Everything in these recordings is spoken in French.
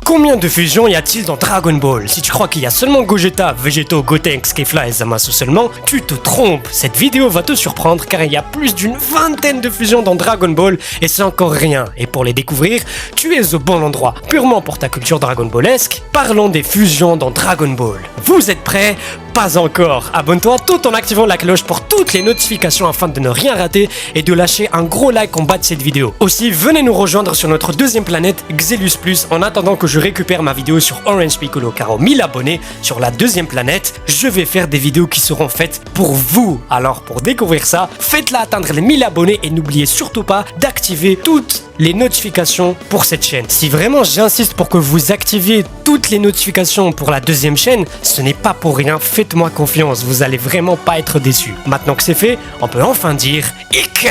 Combien de fusions y a-t-il dans Dragon Ball? Si tu crois qu'il y a seulement Gogeta, Vegeto, Gotenks, Kefla et Zamasu seulement, tu te trompes. Cette vidéo va te surprendre car il y a plus d'une vingtaine de fusions dans Dragon Ball et c'est encore rien. Et pour les découvrir, tu es au bon endroit. Purement pour ta culture Dragon Ballesque, parlons des fusions dans Dragon Ball. Vous êtes prêts? Pas encore. Abonne-toi tout en activant la cloche pour toutes les notifications afin de ne rien rater et de lâcher un gros like en bas de cette vidéo. Aussi, venez nous rejoindre sur notre deuxième planète, Xelus Plus, en attendant que je récupère ma vidéo sur Orange Piccolo, car aux 1000 abonnés sur la deuxième planète, je vais faire des vidéos qui seront faites pour vous. Alors pour découvrir ça, faites-la atteindre les 1000 abonnés et n'oubliez surtout pas d'activer toutes les notifications pour cette chaîne. Si vraiment j'insiste pour que vous activiez toutes les notifications pour la deuxième chaîne, ce n'est pas pour rien, faites-moi confiance, vous allez vraiment pas être déçus. Maintenant que c'est fait, on peut enfin dire Ike!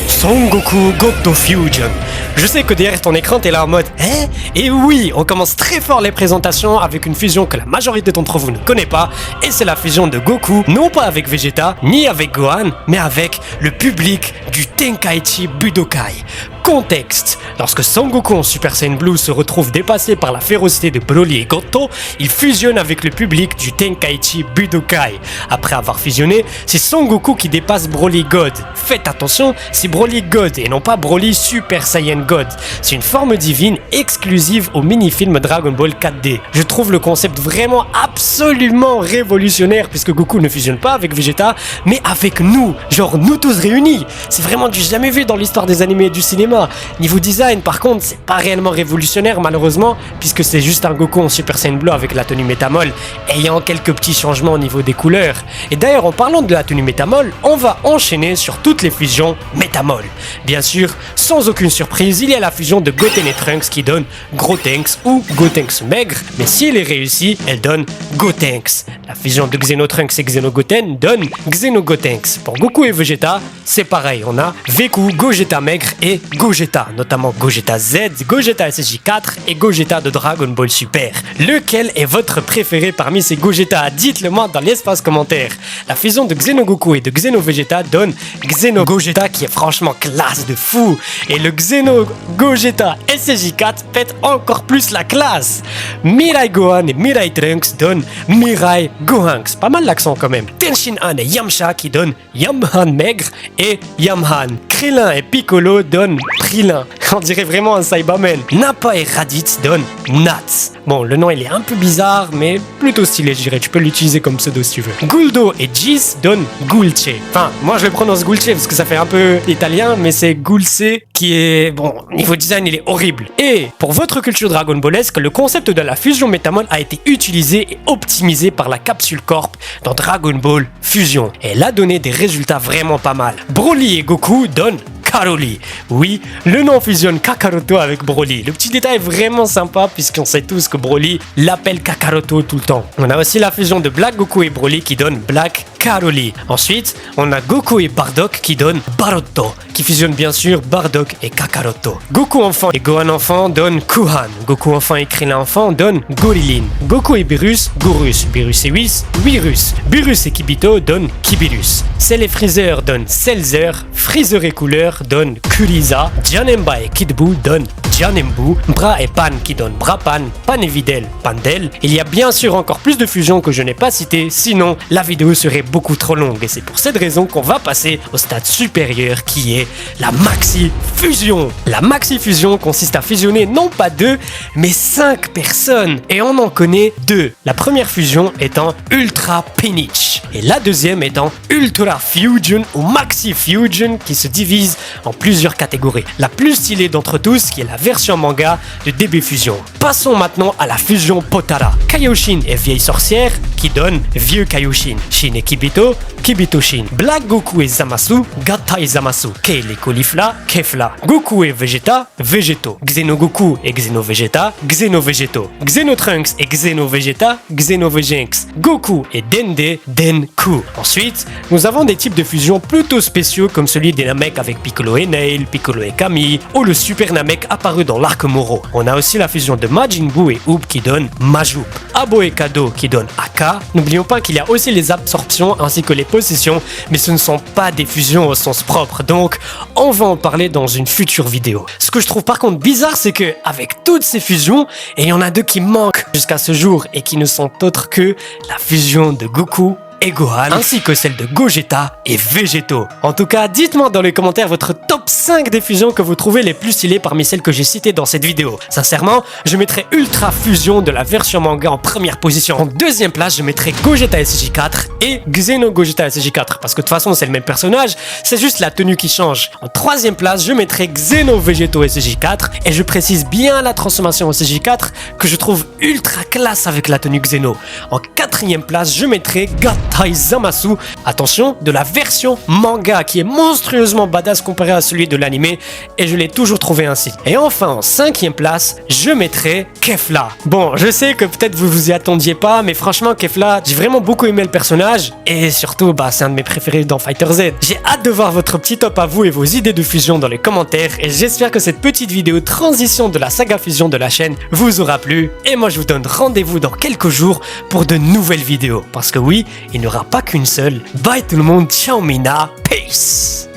Son Goku God Fusion. Je sais que derrière ton écran t'es là en mode hein? Et oui, on commence très fort les présentations avec une fusion que la majorité d'entre vous ne connaît pas, et c'est la fusion de Goku, non pas avec Vegeta, ni avec Gohan, mais avec le public du Tenkaichi Budokai. Contexte: lorsque Son Goku en Super Saiyan Blue se retrouve dépassé par la férocité de Broly et Goto, il fusionne avec le public du Tenkaichi Budokai. Après avoir fusionné, c'est Son Goku qui dépasse Broly God. Faites attention, c'est Broly God et non pas Broly Super Saiyan God. C'est une forme divine exclusive au mini-film Dragon Ball 4D. Je trouve le concept vraiment absolument révolutionnaire puisque Goku ne fusionne pas avec Vegeta, mais avec nous, genre nous tous réunis. C'est vraiment du jamais vu dans l'histoire des animés et du cinéma. Niveau design, par contre, c'est pas réellement révolutionnaire malheureusement, puisque c'est juste un Goku en Super Saiyan Bleu avec la tenue Métamol, ayant quelques petits changements au niveau des couleurs. Et d'ailleurs, en parlant de la tenue Métamol, on va enchaîner sur toutes les fusions Métamol. Bien sûr, sans aucune surprise, il y a la fusion de Goten et Trunks qui donne Gotenks ou Gotenks maigre, mais si elle est réussie, elle donne Gotenks. La fusion de Xenotrunks et Xenogoten donne Xenogotenks. Pour Goku et Vegeta, c'est pareil, on a Veku, Gogeta maigre et Gogeta, notamment Gogeta Z, Gogeta SSJ4 et Gogeta de Dragon Ball Super. Lequel est votre préféré parmi ces Gogeta? Dites-le moi dans l'espace commentaire. La fusion de Xenogoku et de Xenovegeta donne Xenogogeta qui est franchement classe de fou. Et le Xenogogeta SSJ4 pète encore plus la classe. Mirai Gohan et Mirai Trunks donnent Mirai Gohanks. Pas mal l'accent quand même. Tenshin Han et Yamcha qui donnent Yamhan maigre et Yamhan. Krillin et Piccolo donnent Prilin. On dirait vraiment un Saibamen. Nappa et Raditz donnent Nats. Bon, le nom il est un peu bizarre, mais plutôt stylé, je dirais. Tu peux l'utiliser comme pseudo si tu veux. Guldo et Jis donnent Gulce. Enfin, moi je le prononce Gulce parce que ça fait un peu italien, mais c'est Gulce qui est... Bon, niveau design, il est horrible. Et pour votre culture Dragon Ballesque, le concept de la fusion Métamol a été utilisé et optimisé par la Capsule Corp dans Dragon Ball Fusion. Et elle a donné des résultats vraiment pas mal. Broly et Goku donnent Karoli. Oui, le nom fusionne Kakaroto avec Broly. Le petit détail est vraiment sympa puisqu'on sait tous que Broly l'appelle Kakaroto tout le temps. On a aussi la fusion de Black Goku et Broly qui donne Black Karoli. Ensuite, on a Goku et Bardock qui donne Barotto, qui fusionne bien sûr Bardock et Kakaroto. Goku enfant et Gohan enfant donnent Kuhan. Goku enfant et Krillin enfant donnent Gorilin. Goku et Beerus, Gorus. Beerus et Whis, Virus. Beerus et Kibito donnent Kibirus. Cell et Freezer donnent Selzer. Freezer et Cooler donne Kuriza, Janemba et Kid Buu donne Janembu, Bra et Pan qui donnent Brapan, Pan et Videl, Pandel. Il y a bien sûr encore plus de fusions que je n'ai pas citées, sinon la vidéo serait beaucoup trop longue et c'est pour cette raison qu'on va passer au stade supérieur qui est la Maxi Fusion. La Maxi Fusion consiste à fusionner non pas 2 mais 5 personnes et on en connaît 2. La première fusion étant Ultra Penich et la deuxième étant Ultra Fusion ou Maxi Fusion qui se divise en plusieurs catégories. La plus stylée d'entre tous qui est la version manga de DB Fusion. Passons maintenant à la fusion Potara. Kaioshin et vieille sorcière qui donne vieux Kaioshin. Shin et Kibito, Kibito Shin. Black Goku et Zamasu, Gatai Zamasu. Kale et Caulifla, Kefla. Goku et Vegeta, Vegeto. Xenogoku et Xenovegeta, Xenovegeto. Xenotrunks et Xenovegeta, Xenovejenks. Goku et Dende, Genku. Ensuite, nous avons des types de fusions plutôt spéciaux comme celui des Namek avec Piccolo et Nail, Piccolo et Camille, ou le Super Namek apparu dans l'arc Moro. On a aussi la fusion de Majin Buu et Oob qui donne Majoup, Abo et Kado qui donne Aka. N'oublions pas qu'il y a aussi les absorptions ainsi que les possessions, mais ce ne sont pas des fusions au sens propre, donc on va en parler dans une future vidéo. Ce que je trouve par contre bizarre, c'est que avec toutes ces fusions, et il y en a deux qui manquent jusqu'à ce jour et qui ne sont autres que la fusion de Goku et Gohan, ainsi que celle de Gogeta et Végéto. En tout cas, dites-moi dans les commentaires votre top 5 des fusions que vous trouvez les plus stylées parmi celles que j'ai citées dans cette vidéo. Sincèrement, je mettrais Ultra Fusion de la version manga en première position. En deuxième place, je mettrais Gogeta SJ4 et Xeno Gogeta SJ4, parce que de toute façon, c'est le même personnage, c'est juste la tenue qui change. En troisième place, je mettrais Xeno Végéto SJ4, et je précise bien la transformation SJ4 que je trouve ultra classe avec la tenue Xeno. En quatrième place, je mettrais Gatai Zamasu, attention, de la version manga qui est monstrueusement badass comparé à celui de l'anime, et je l'ai toujours trouvé ainsi. Et enfin, en cinquième place, je mettrai Kefla. Bon, je sais que peut-être vous vous y attendiez pas, mais franchement Kefla, j'ai vraiment beaucoup aimé le personnage, et surtout, c'est un de mes préférés dans Fighter Z. J'ai hâte de voir votre petit top à vous et vos idées de fusion dans les commentaires, et j'espère que cette petite vidéo transition de la saga fusion de la chaîne vous aura plu, et moi je vous donne rendez-vous dans quelques jours pour de nouvelles vidéos, parce que oui, il n'y aura pas qu'une seule. Bye tout le monde, ciao Mina, peace.